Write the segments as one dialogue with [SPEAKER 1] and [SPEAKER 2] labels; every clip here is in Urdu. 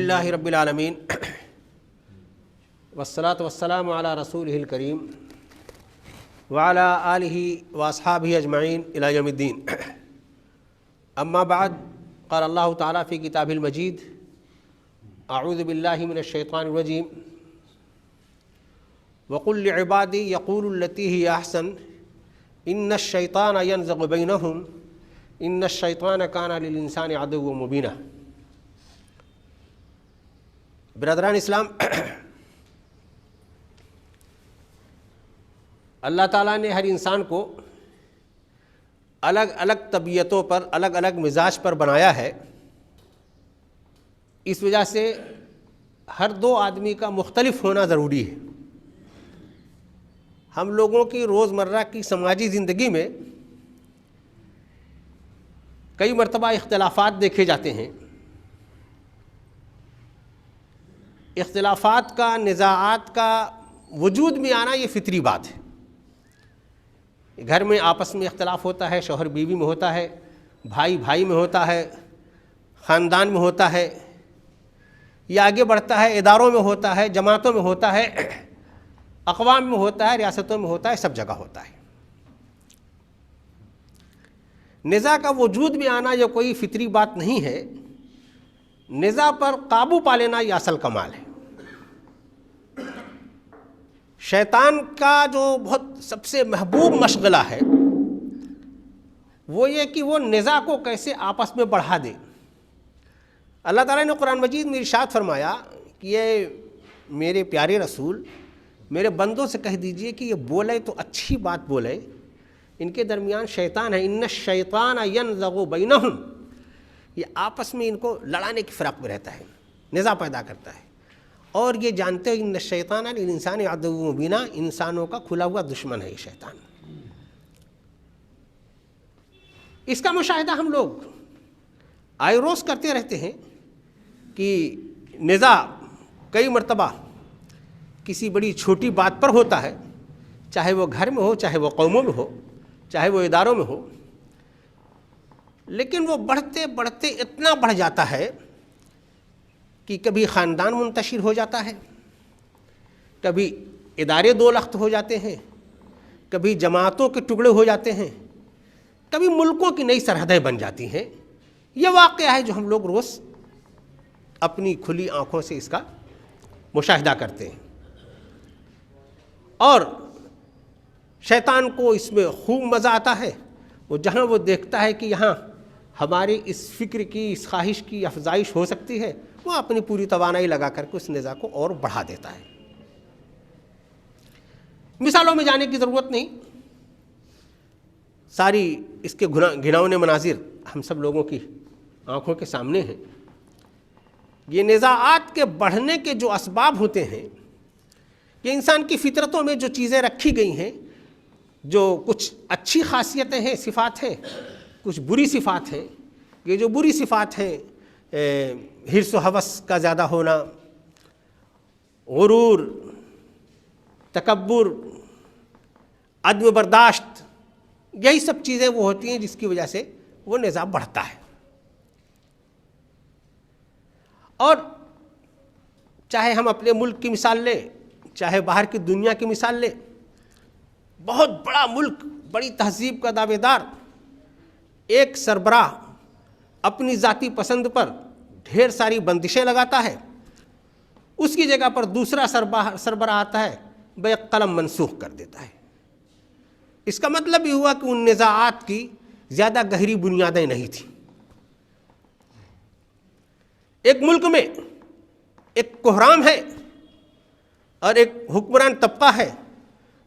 [SPEAKER 1] اللہ رب العالمین والصلاة والسلام علی رسولہ الکریم وعلی آلہ واصحابہ اجمعین الی یوم الدین اما بعد قال اللہ تعالیٰ فی کتابہ المجید اعوذ باللہ من الشیطان الرجیم وقل لعبادی یقولوا التی ہی احسن ان الشیطان ینزغ بینہم ان الشیطان کان للانسان عدوا مبینا۔ برادران اسلام، اللہ تعالیٰ نے ہر انسان کو الگ الگ طبیعتوں پر، الگ الگ مزاج پر بنایا ہے۔ اس وجہ سے ہر دو آدمی کا مختلف ہونا ضروری ہے۔ ہم لوگوں کی روزمرہ کی سماجی زندگی میں کئی مرتبہ اختلافات دیکھے جاتے ہیں۔ اختلافات کا، نزاعات کا وجود میں آنا یہ فطری بات ہے۔ گھر میں آپس میں اختلاف ہوتا ہے، شوہر بیوی میں ہوتا ہے، بھائی بھائی میں ہوتا ہے، خاندان میں ہوتا ہے، یہ آگے بڑھتا ہے، اداروں میں ہوتا ہے، جماعتوں میں ہوتا ہے، اقوام میں ہوتا ہے، ریاستوں میں ہوتا ہے، سب جگہ ہوتا ہے۔ نزاع کا وجود میں آنا یہ کوئی فطری بات نہیں ہے۔ نزاع پر قابو پا لینا یہ اصل کمال ہے۔ شیطان کا جو بہت سب سے محبوب مشغلہ ہے وہ یہ کہ وہ نزاع کو کیسے آپس میں بڑھا دے۔ اللہ تعالیٰ نے قرآن مجید میں ارشاد فرمایا کہ یہ میرے پیارے رسول میرے بندوں سے کہہ دیجئے کہ یہ بولے تو اچھی بات بولے، ان کے درمیان شیطان ہے، ان الشیطان ینزغ بینہم، یہ آپس میں ان کو لڑانے کی فراق میں رہتا ہے، نزاع پیدا کرتا ہے، اور یہ جانتے ہیں ان الشیطان للانسان عدو مبین، انسانوں کا کھلا ہوا دشمن ہے یہ شیطان۔ اس کا مشاہدہ ہم لوگ آئے روز کرتے رہتے ہیں کہ نزاع کئی مرتبہ کسی بڑی چھوٹی بات پر ہوتا ہے، چاہے وہ گھر میں ہو، چاہے وہ قوموں میں ہو، چاہے وہ اداروں میں ہو، لیکن وہ بڑھتے بڑھتے اتنا بڑھ جاتا ہے کہ کبھی خاندان منتشر ہو جاتا ہے، کبھی ادارے دو لخت ہو جاتے ہیں، کبھی جماعتوں کے ٹکڑے ہو جاتے ہیں، کبھی ملکوں کی نئی سرحدیں بن جاتی ہیں۔ یہ واقعہ ہے جو ہم لوگ روز اپنی کھلی آنکھوں سے اس کا مشاہدہ کرتے ہیں، اور شیطان کو اس میں خوب مزہ آتا ہے۔ وہ جہاں وہ دیکھتا ہے کہ یہاں ہماری اس فکر کی، اس خواہش کی افزائش ہو سکتی ہے، وہ اپنی پوری توانائی لگا کر کے اس نزاع کو اور بڑھا دیتا ہے۔ مثالوں میں جانے کی ضرورت نہیں، ساری اس کے گھناؤنے مناظر ہم سب لوگوں کی آنکھوں کے سامنے ہیں۔ یہ نزاعات کے بڑھنے کے جو اسباب ہوتے ہیں، یہ انسان کی فطرتوں میں جو چیزیں رکھی گئی ہیں، جو کچھ اچھی خاصیتیں ہیں، صفات ہیں، کچھ بری صفات ہیں۔ یہ جو بری صفات ہیں، حرص و ہوس کا زیادہ ہونا، غرور، تکبر، عدم برداشت، یہی سب چیزیں وہ ہوتی ہیں جس کی وجہ سے وہ نزاع بڑھتا ہے۔ اور چاہے ہم اپنے ملک کی مثال لیں، چاہے باہر کی دنیا کی مثال لیں، بہت بڑا ملک، بڑی تہذیب کا دعوے دار ایک سربراہ اپنی ذاتی پسند پر ڈھیر ساری بندشیں لگاتا ہے، اس کی جگہ پر دوسرا سربراہ آتا ہے، بیک قلم منسوخ کر دیتا ہے۔ اس کا مطلب یہ ہوا کہ ان نزاعات کی زیادہ گہری بنیادیں نہیں تھیں۔ ایک ملک میں ایک کوہرام ہے اور ایک حکمران طبقہ ہے،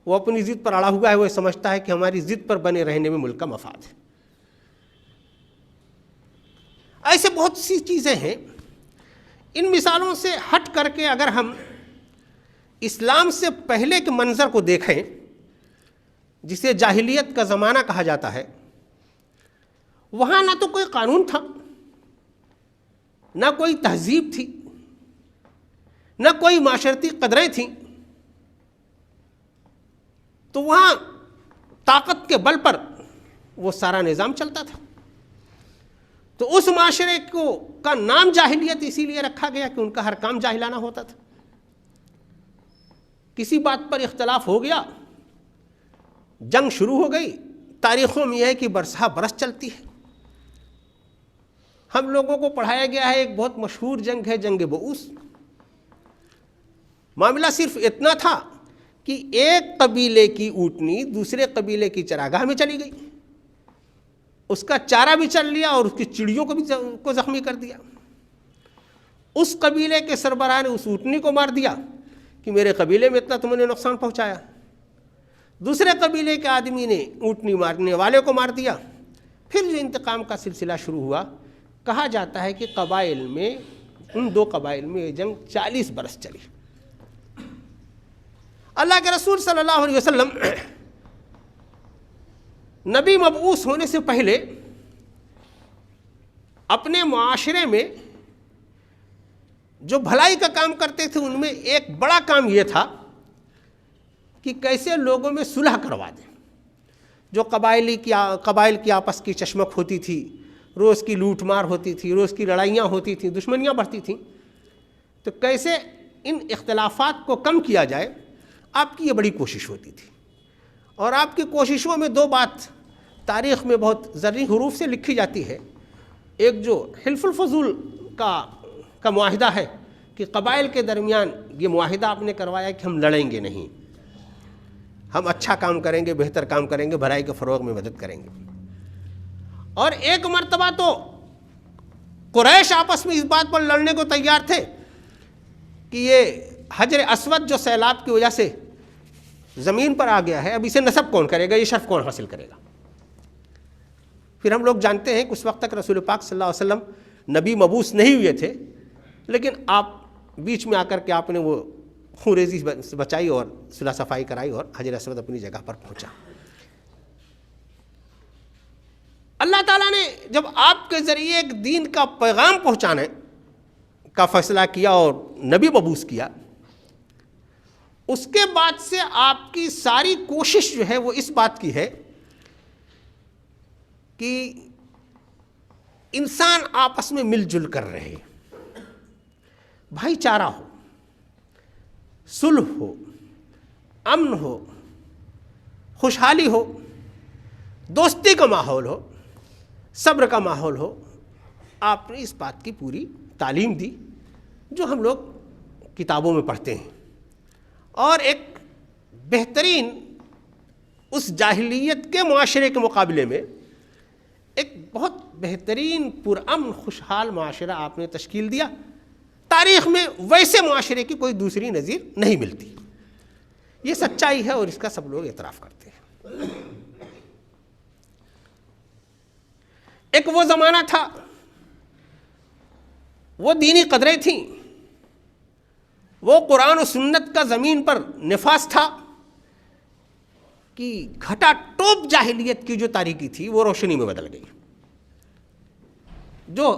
[SPEAKER 1] وہ اپنی ضد پر اڑا ہوا ہے، وہ سمجھتا ہے کہ ہماری ضد پر بنے رہنے میں ملک کا مفاد ہے۔ ایسے بہت سی چیزیں ہیں۔ ان مثالوں سے ہٹ کر کے اگر ہم اسلام سے پہلے کے منظر کو دیکھیں، جسے جاہلیت کا زمانہ کہا جاتا ہے، وہاں نہ تو کوئی قانون تھا، نہ کوئی تہذیب تھی، نہ کوئی معاشرتی قدریں تھیں، تو وہاں طاقت کے بل پر وہ سارا نظام چلتا تھا۔ تو اس معاشرے کا نام جاہلیت اسی لیے رکھا گیا کہ ان کا ہر کام جاہلانہ ہوتا تھا. کسی بات پر اختلاف ہو گیا، جنگ شروع ہو گئی. تاریخوں میں یہ ہے کہ برسہ برس چلتی ہے. ہم لوگوں کو پڑھایا گیا ہے ایک بہت مشہور جنگ ہے جنگ بؤوس. معاملہ صرف اتنا تھا کہ ایک قبیلے کی اونٹنی دوسرے قبیلے کی چراگاہ میں چلی گئی، اس کا چارہ بھی چل لیا اور اس کی چڑیوں کو بھی زخمی کر دیا. اس قبیلے کے سربراہ نے اس اونٹنی کو مار دیا کہ میرے قبیلے میں اتنا تم نے نقصان پہنچایا. دوسرے قبیلے کے آدمی نے اونٹنی مارنے والے کو مار دیا. پھر جو انتقام کا سلسلہ شروع ہوا، کہا جاتا ہے کہ قبائل میں، ان دو قبائل میں یہ جنگ 40 برس چلی. اللہ کے رسول صلی اللہ علیہ وسلم نبی مبعوث ہونے سے پہلے اپنے معاشرے میں جو بھلائی کا کام کرتے تھے ان میں ایک بڑا کام یہ تھا کہ کیسے لوگوں میں صلح کروا دیں. جو قبائل کی آپس کی چشمک ہوتی تھی، روز کی لوٹ مار ہوتی تھی، روز کی لڑائیاں ہوتی تھیں، دشمنیاں بڑھتی تھیں، تو کیسے ان اختلافات کو کم کیا جائے، آپ کی یہ بڑی کوشش ہوتی تھی. اور آپ کی کوششوں میں دو بات تاریخ میں بہت زرعی حروف سے لکھی جاتی ہے. ایک جو حلف الفضول کا معاہدہ ہے کہ قبائل کے درمیان یہ معاہدہ آپ نے کروایا کہ ہم لڑیں گے نہیں، ہم اچھا کام کریں گے، بہتر کام کریں گے، بھلائی کے فروغ میں مدد کریں گے. اور ایک مرتبہ تو قریش آپس میں اس بات پر لڑنے کو تیار تھے کہ یہ حجر اسود جو سیلاب کی وجہ سے زمین پر آ گیا ہے، اب اسے نصب کون کرے گا، یہ شرف کون حاصل کرے گا. پھر ہم لوگ جانتے ہیں کہ اس وقت تک رسول پاک صلی اللہ علیہ وسلم نبی مبعوث نہیں ہوئے تھے، لیکن آپ بیچ میں آ کر کے آپ نے وہ خون ریزی بچائی اور صلح صفائی کرائی اور حجر اسود اپنی جگہ پر پہنچا. اللہ تعالیٰ نے جب آپ کے ذریعے ایک دین کا پیغام پہنچانے کا فیصلہ کیا اور نبی مبعوث کیا، اس کے بعد سے آپ کی ساری کوشش جو ہے وہ اس بات کی ہے کہ انسان آپس میں مل جل کر رہے، بھائی چارہ ہو، صلح ہو، امن ہو، خوشحالی ہو، دوستی کا ماحول ہو، صبر کا ماحول ہو. آپ نے اس بات کی پوری تعلیم دی جو ہم لوگ کتابوں میں پڑھتے ہیں. اور ایک بہترین اس جاہلیت کے معاشرے کے مقابلے میں ایک بہت بہترین پرامن خوشحال معاشرہ آپ نے تشکیل دیا. تاریخ میں ویسے معاشرے کی کوئی دوسری نظیر نہیں ملتی. یہ سچائی ہے اور اس کا سب لوگ اعتراف کرتے ہیں. ایک وہ زمانہ تھا، وہ دینی قدریں تھیں، وہ قرآن و سنت کا زمین پر نفاذ تھا کہ گھٹا ٹوپ جاہلیت کی جو تاریکی تھی وہ روشنی میں بدل گئی. جو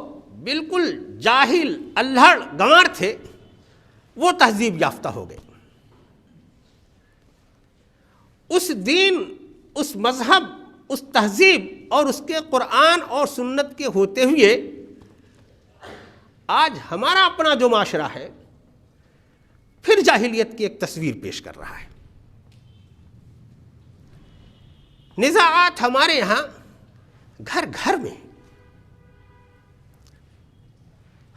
[SPEAKER 1] بالکل جاہل الہڑ گنوار تھے وہ تہذیب یافتہ ہو گئے. اس دین، اس مذہب، اس تہذیب اور اس کے قرآن اور سنت کے ہوتے ہوئے آج ہمارا اپنا جو معاشرہ ہے پھر جاہلیت کی ایک تصویر پیش کر رہا ہے. نزاعات ہمارے یہاں گھر گھر میں،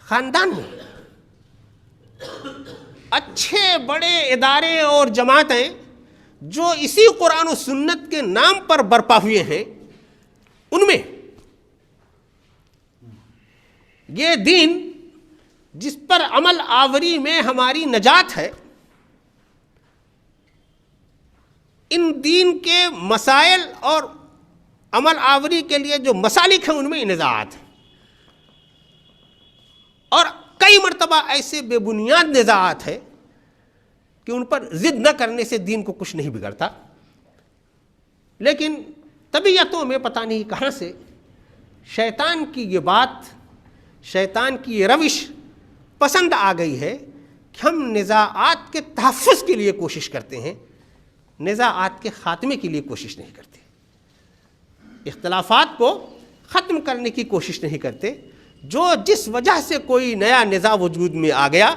[SPEAKER 1] خاندان میں، اچھے بڑے ادارے اور جماعتیں جو اسی قرآن و سنت کے نام پر برپا ہوئے ہیں، ان میں یہ دین جس پر عمل آوری میں ہماری نجات ہے، ان دین کے مسائل اور عمل آوری کے لیے جو مسالک ہیں ان میں نزاعات ہیں. اور کئی مرتبہ ایسے بے بنیاد نزاعات ہیں کہ ان پر ضد نہ کرنے سے دین کو کچھ نہیں بگڑتا. لیکن طبیعتوں میں پتہ نہیں کہاں سے شیطان کی یہ بات، شیطان کی یہ روش پسند آ گئی ہے کہ ہم نزاعات کے تحفظ کے لیے کوشش کرتے ہیں، نزاعات کے خاتمے کے لیے کوشش نہیں کرتے. اختلافات کو ختم کرنے کی کوشش نہیں کرتے. جو جس وجہ سے کوئی نیا نظام وجود میں آ گیا،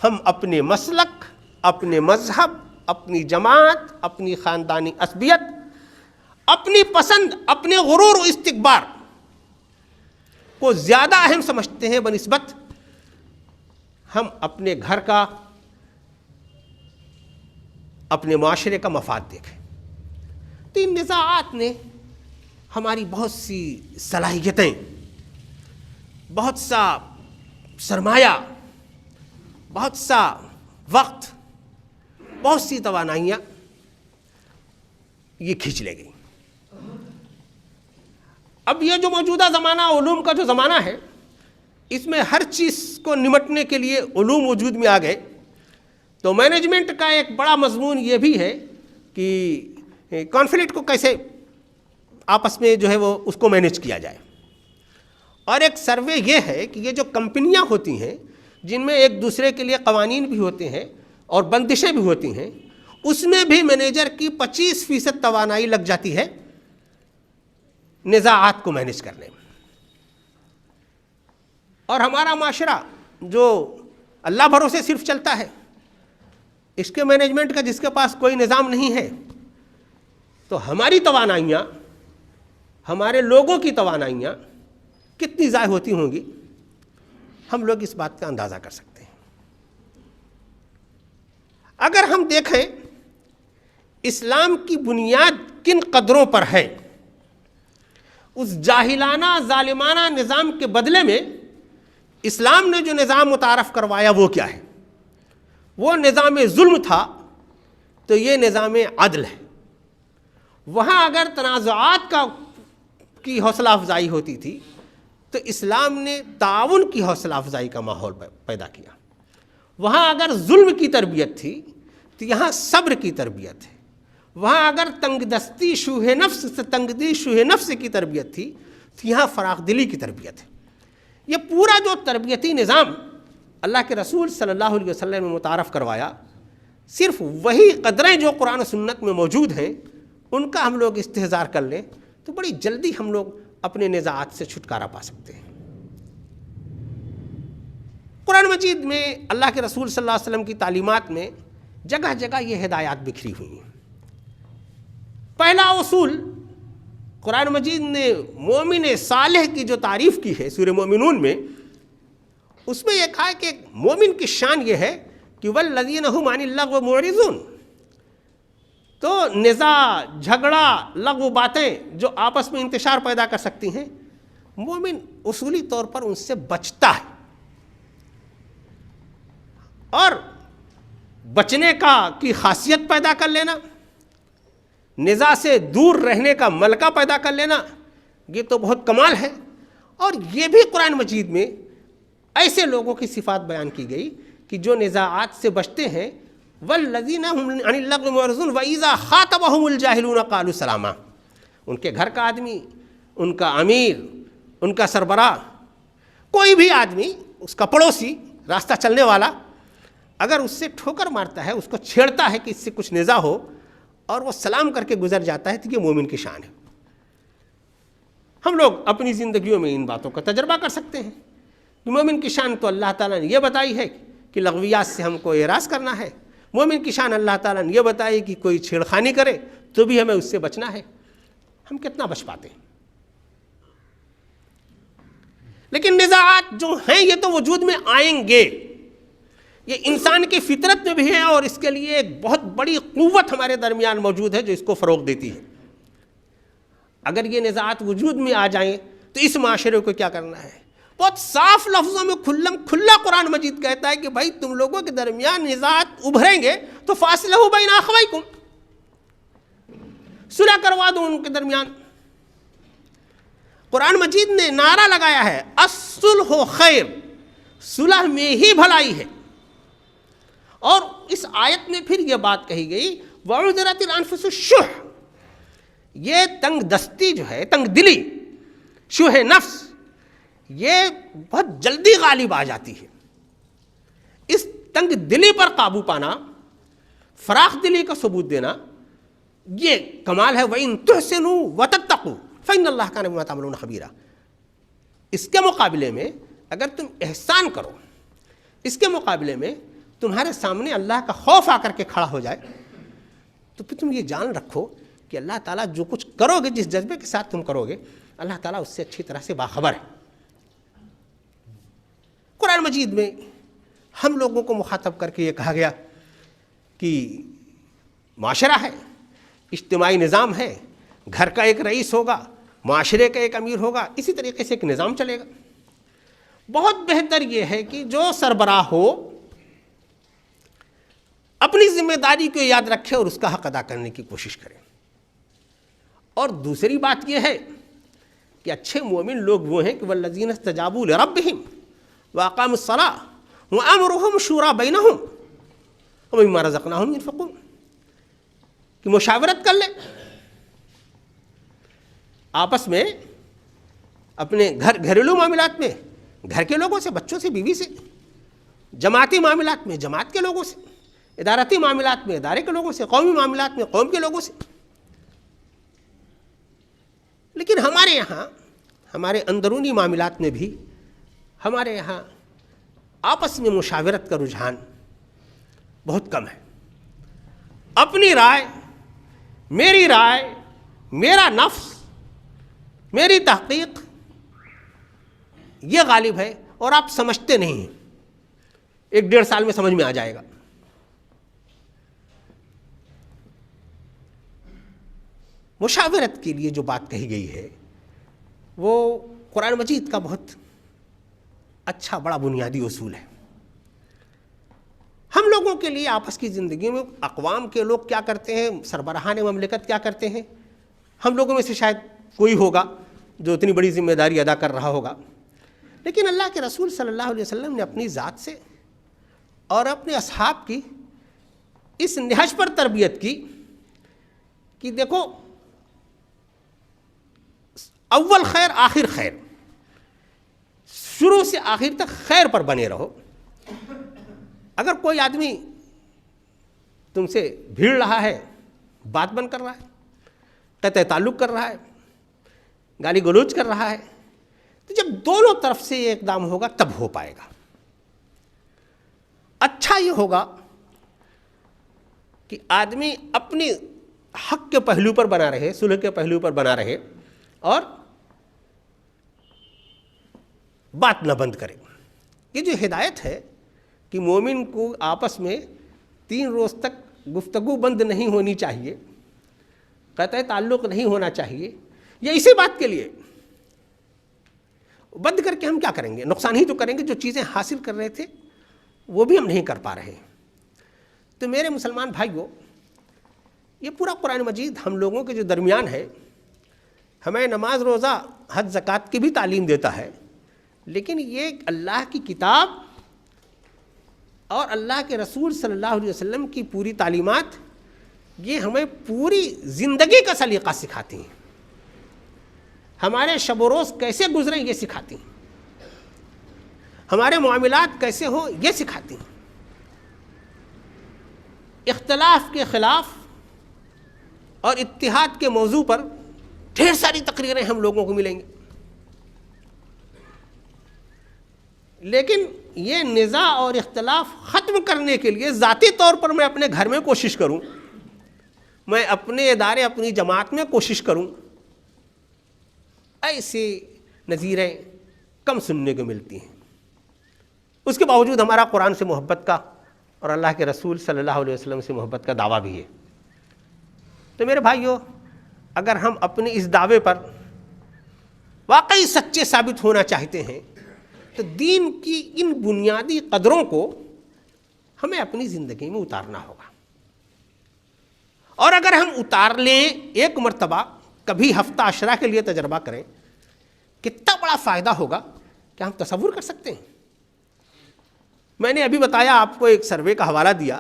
[SPEAKER 1] ہم اپنے مسلک، اپنے مذہب، اپنی جماعت، اپنی خاندانی عصبیت، اپنی پسند، اپنے غرور و استکبار کو زیادہ اہم سمجھتے ہیں بنسبت ہم اپنے گھر کا، اپنے معاشرے کا مفاد دیکھیں. تو ان نزاعات نے ہماری بہت سی صلاحیتیں، بہت سا سرمایہ، بہت سا وقت، بہت سی توانائیاں یہ کھینچ لے گئی. اب یہ جو موجودہ زمانہ، علوم کا جو زمانہ ہے، اس میں ہر چیز کو نمٹنے کے لیے علوم وجود میں آ گئے. تو مینجمنٹ کا ایک بڑا مضمون یہ بھی ہے کہ کانفلکٹ کو کیسے آپس میں جو ہے وہ اس کو مینیج کیا جائے. اور ایک سروے یہ ہے کہ یہ جو کمپنیاں ہوتی ہیں جن میں ایک دوسرے کے لیے قوانین بھی ہوتے ہیں اور بندشیں بھی ہوتی ہیں، اس میں بھی مینیجر کی 25% توانائی لگ جاتی ہے نزاعات کو مینیج کرنے میں. اور ہمارا معاشرہ جو اللہ بھروسے صرف چلتا ہے، اس کے مینجمنٹ کا جس کے پاس کوئی نظام نہیں ہے، تو ہماری توانائیاں، ہمارے لوگوں کی توانائیاں کتنی ضائع ہوتی ہوں گی، ہم لوگ اس بات کا اندازہ کر سکتے ہیں. اگر ہم دیکھیں اسلام کی بنیاد کن قدروں پر ہے، اس جاہلانہ ظالمانہ نظام کے بدلے میں اسلام نے جو نظام متعارف کروایا وہ کیا ہے؟ وہ نظام ظلم تھا، تو یہ نظام عدل ہے. وہاں اگر تنازعات کی حوصلہ افزائی ہوتی تھی تو اسلام نے تعاون کی حوصلہ افزائی کا ماحول پیدا کیا. وہاں اگر ظلم کی تربیت تھی تو یہاں صبر کی تربیت ہے. وہاں اگر تنگ دستی شوہ نفس سے تنگدی شوہ نفس کی تربیت تھی تو یہاں فراخ دلی کی تربیت ہے. یہ پورا جو تربیتی نظام اللہ کے رسول صلی اللہ علیہ وسلم نے متعارف کروایا، صرف وہی قدریں جو قرآن و سنت میں موجود ہیں ان کا ہم لوگ استحضار کر لیں تو بڑی جلدی ہم لوگ اپنے نزاعات سے چھٹکارا پا سکتے ہیں. قرآن مجید میں اللہ کے رسول صلی اللہ علیہ وسلم کی تعلیمات میں جگہ جگہ یہ ہدایات بکھری ہوئی ہیں. پہلا اصول قرآن مجید نے مومن صالح کی جو تعریف کی ہے سورہ مومنون میں، اس میں یہ کہا ہے کہ مومن کی شان یہ ہے کہ والذین هم عن اللغو معرضون. تو نزاع، جھگڑا، لغو باتیں جو آپس میں انتشار پیدا کر سکتی ہیں، مومن اصولی طور پر ان سے بچتا ہے. اور بچنے کی خاصیت پیدا کر لینا، نزاع سے دور رہنے کا ملکہ پیدا کر لینا، یہ تو بہت کمال ہے. اور یہ بھی قرآن مجید میں ایسے لوگوں کی صفات بیان کی گئی کہ جو نزاعات سے بچتے ہیں. والذین هم عن اللغو معرضون واذا خاطبهم الجاہلون قالوا سلاما. ان کے گھر کا آدمی، ان کا امیر، ان کا سربراہ، کوئی بھی آدمی، اس کا پڑوسی، راستہ چلنے والا، اگر اس سے ٹھوکر مارتا ہے، اس کو چھیڑتا ہے کہ اس سے کچھ نزاع ہو اور وہ سلام کر کے گزر جاتا ہے، تو یہ مومن کی شان ہے. ہم لوگ اپنی زندگیوں میں ان باتوں کا تجربہ کر سکتے ہیں. مومن کی شان تو اللہ تعالیٰ نے یہ بتائی ہے کہ لغویات سے ہم کو اعراض کرنا ہے. مومن کی شان اللہ تعالیٰ نے یہ بتائی کہ کوئی چھیڑخانی کرے تو بھی ہمیں اس سے بچنا ہے. ہم کتنا بچ پاتے ہیں؟ لیکن نزاعات جو ہیں یہ تو وجود میں آئیں گے، یہ انسان کی فطرت میں بھی ہے، اور اس کے لیے ایک بہت بڑی قوت ہمارے درمیان موجود ہے جو اس کو فروغ دیتی ہے. اگر یہ نزاعات وجود میں آ جائیں تو اس معاشرے کو کیا کرنا ہے؟ بہت صاف لفظوں میں کھلا قرآن مجید کہتا ہے کہ بھائی تم لوگوں کے درمیان نزاعات ابھریں گے تو فاصلہ بین اخویکم، صلح کروا دو ان کے درمیان. قرآن مجید نے نعرہ لگایا ہے الصلح خیر، صلح میں ہی بھلائی ہے. اور اس آیت میں پھر یہ بات کہی گئی وَعُذِرَتِ الْأَنفُسُ الشُّحَّ. یہ تنگ دستی جو ہے، تنگ دلی، شوہ نفس، یہ بہت جلدی غالب آ جاتی ہے. اس تنگ دلی پر قابو پانا، فراخ دلی کا ثبوت دینا، یہ کمال ہے. وَإِن تُحْسِنُوا وَتَتَّقُوا فَإِنَّ اللَّهَ كَانَ بِمَا تَعْمَلُونَ خَبِيرًا. اس کے مقابلے میں اگر تم احسان کرو، اس کے مقابلے میں تمہارے سامنے اللہ کا خوف آ کر کے کھڑا ہو جائے، تو پھر تم یہ جان رکھو کہ اللہ تعالیٰ جو کچھ کرو گے، جس جذبے کے ساتھ تم کرو گے، اللہ تعالیٰ اس سے اچھی طرح سے باخبر ہے۔ قرآن مجید میں ہم لوگوں کو مخاطب کر کے یہ کہا گیا کہ معاشرہ ہے، اجتماعی نظام ہے، گھر کا ایک رئیس ہوگا، معاشرے کا ایک امیر ہوگا، اسی طریقے سے ایک نظام چلے گا۔ بہت بہتر یہ ہے کہ جو سربراہ ہو اپنی ذمہ داری کو یاد رکھے اور اس کا حق ادا کرنے کی کوشش کرے۔ اور دوسری بات یہ ہے کہ اچھے مومن لوگ وہ ہیں کہ والذین استجابوا لربہم واقاموا الصلاۃ وامرهم شورى بینہم ومما رزقناہم ينفقون، کہ مشاورت کر لیں آپس میں، اپنے گھریلو معاملات میں گھر کے لوگوں سے، بچوں سے، بیوی سے، جماعتی معاملات میں جماعت کے لوگوں سے، ادارتی معاملات میں ادارے کے لوگوں سے، قومی معاملات میں قوم کے لوگوں سے۔ لیکن ہمارے یہاں، ہمارے اندرونی معاملات میں بھی ہمارے یہاں آپس میں مشاورت کا رجحان بہت کم ہے۔ اپنی رائے، میری رائے، میرا نفس، میری تحقیق، یہ غالب ہے، اور آپ سمجھتے نہیں ہیں، 1-1.5 سال میں سمجھ میں آ جائے گا۔ مشاورت کے لیے جو بات کہی گئی ہے وہ قرآن مجید کا بہت اچھا بڑا بنیادی اصول ہے۔ ہم لوگوں کے لیے آپس کی زندگی میں اقوام کے لوگ کیا کرتے ہیں، سربراہان مملکت کیا کرتے ہیں، ہم لوگوں میں سے شاید کوئی ہوگا جو اتنی بڑی ذمہ داری ادا کر رہا ہوگا، لیکن اللہ کے رسول صلی اللہ علیہ وسلم نے اپنی ذات سے اور اپنے اصحاب کی اس نہج پر تربیت کی کہ دیکھو، اول خیر آخر خیر، شروع سے آخر تک خیر پر بنے رہو۔ اگر کوئی آدمی تم سے بھیڑ رہا ہے، بات بند کر رہا ہے، قطع تعلق کر رہا ہے، گالی گلوچ کر رہا ہے، تو جب دونوں طرف سے یہ اقدام ہوگا تب ہو پائے گا۔ اچھا یہ ہوگا کہ آدمی اپنی حق کے پہلو پر بنا رہے، صلح کے پہلو پر بنا رہے، اور بات نہ بند کرے۔ یہ جو ہدایت ہے کہ مومن کو آپس میں 3 روز تک گفتگو بند نہیں ہونی چاہیے، قطع تعلق نہیں ہونا چاہیے، یہ اسی بات کے لیے۔ بند کر کے ہم کیا کریں گے؟ نقصان ہی تو کریں گے۔ جو چیزیں حاصل کر رہے تھے وہ بھی ہم نہیں کر پا رہے۔ تو میرے مسلمان بھائیوں، یہ پورا قرآن مجید ہم لوگوں کے جو درمیان ہے، ہمیں نماز، روزہ، حج، زکوٰۃ کی بھی تعلیم دیتا ہے، لیکن یہ اللہ کی کتاب اور اللہ کے رسول صلی اللہ علیہ وسلم کی پوری تعلیمات، یہ ہمیں پوری زندگی کا سلیقہ سکھاتی ہیں، ہمارے شب و روز کیسے گزریں یہ سکھاتی ہیں، ہمارے معاملات کیسے ہوں یہ سکھاتی ہیں۔ اختلاف کے خلاف اور اتحاد کے موضوع پر ڈھیر ساری تقریریں ہم لوگوں کو ملیں گی، لیکن یہ نزاع اور اختلاف ختم کرنے کے لیے ذاتی طور پر میں اپنے گھر میں کوشش کروں، میں اپنے ادارے، اپنی جماعت میں کوشش کروں، ایسی نظیریں کم سننے کو ملتی ہیں۔ اس کے باوجود ہمارا قرآن سے محبت کا اور اللہ کے رسول صلی اللہ علیہ وسلم سے محبت کا دعویٰ بھی ہے۔ تو میرے بھائیوں، اگر ہم اپنے اس دعوے پر واقعی سچے ثابت ہونا چاہتے ہیں تو دین کی ان بنیادی قدروں کو ہمیں اپنی زندگی میں اتارنا ہوگا۔ اور اگر ہم اتار لیں ایک مرتبہ، کبھی ہفتہ عشرہ کے لیے تجربہ کریں، کتنا بڑا فائدہ ہوگا کہ ہم تصور کر سکتے ہیں۔ میں نے ابھی بتایا آپ کو، ایک سروے کا حوالہ دیا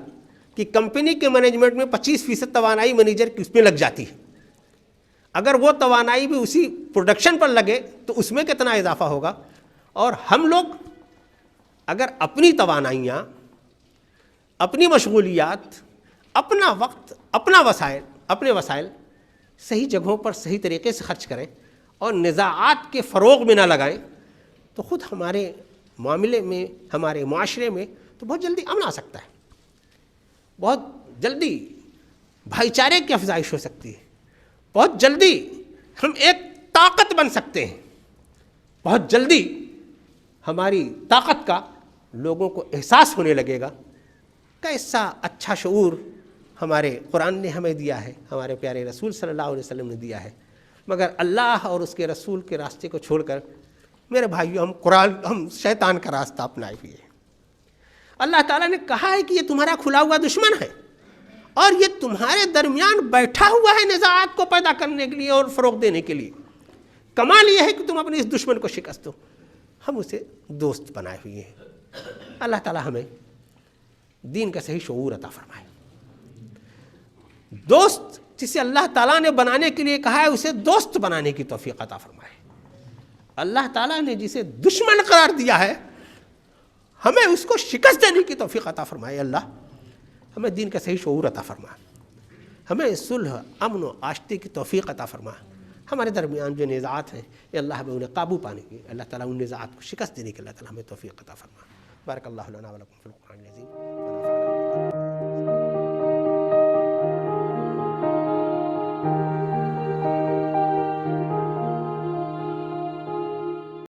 [SPEAKER 1] کہ کمپنی کے مینجمنٹ میں 25% توانائی مینیجر کی اس میں لگ جاتی ہے۔ اگر وہ توانائی بھی اسی پروڈکشن پر لگے تو اس میں کتنا اضافہ ہوگا۔ اور ہم لوگ اگر اپنی توانائیاں، اپنی مشغولیات، اپنا وقت، اپنے وسائل صحیح جگہوں پر صحیح طریقے سے خرچ کریں اور نزاعات کے فروغ میں نہ لگائیں، تو خود ہمارے معاملے میں، ہمارے معاشرے میں تو بہت جلدی امن آ سکتا ہے، بہت جلدی بھائی چارے کی افزائش ہو سکتی ہے، بہت جلدی ہم ایک طاقت بن سکتے ہیں، بہت جلدی ہماری طاقت کا لوگوں کو احساس ہونے لگے گا۔ کیسا اچھا شعور ہمارے قرآن نے ہمیں دیا ہے، ہمارے پیارے رسول صلی اللہ علیہ وسلم نے دیا ہے، مگر اللہ اور اس کے رسول کے راستے کو چھوڑ کر میرے بھائیوں ہم شیطان کا راستہ اپنائے ہوئے ہیں۔ اللہ تعالیٰ نے کہا ہے کہ یہ تمہارا کھلا ہوا دشمن ہے اور یہ تمہارے درمیان بیٹھا ہوا ہے نزاعات کو پیدا کرنے کے لیے اور فروغ دینے کے لیے۔ کمال یہ ہے کہ تم اپنے اس دشمن کو شکست دو، ہم اسے دوست بنائے ہوئے ہیں۔ اللہ تعالیٰ ہمیں دین کا صحیح شعور عطا فرمائے۔ دوست جسے اللہ تعالیٰ نے بنانے کے لیے کہا ہے اسے دوست بنانے کی توفیق عطا فرمائے۔ اللہ تعالیٰ نے جسے دشمن قرار دیا ہے ہمیں اس کو شکست دینے کی توفیق عطا فرمائے۔ اللہ ہمیں دین کا صحیح شعور عطا فرما، ہمیں صلح، امن و آشتی کی توفیق عطا فرما۔ ہمارے درمیان جو نزاعات ہیں یہ اللہ ہمیں انہیں قابو پانے کی، اللہ تعالیٰ ان نزاعات کو شکست دینے کے اللہ تعالیٰ ہمیں توفیق عطا فرما۔ بارک اللہ لنا ولکم فی القرآن العظیم۔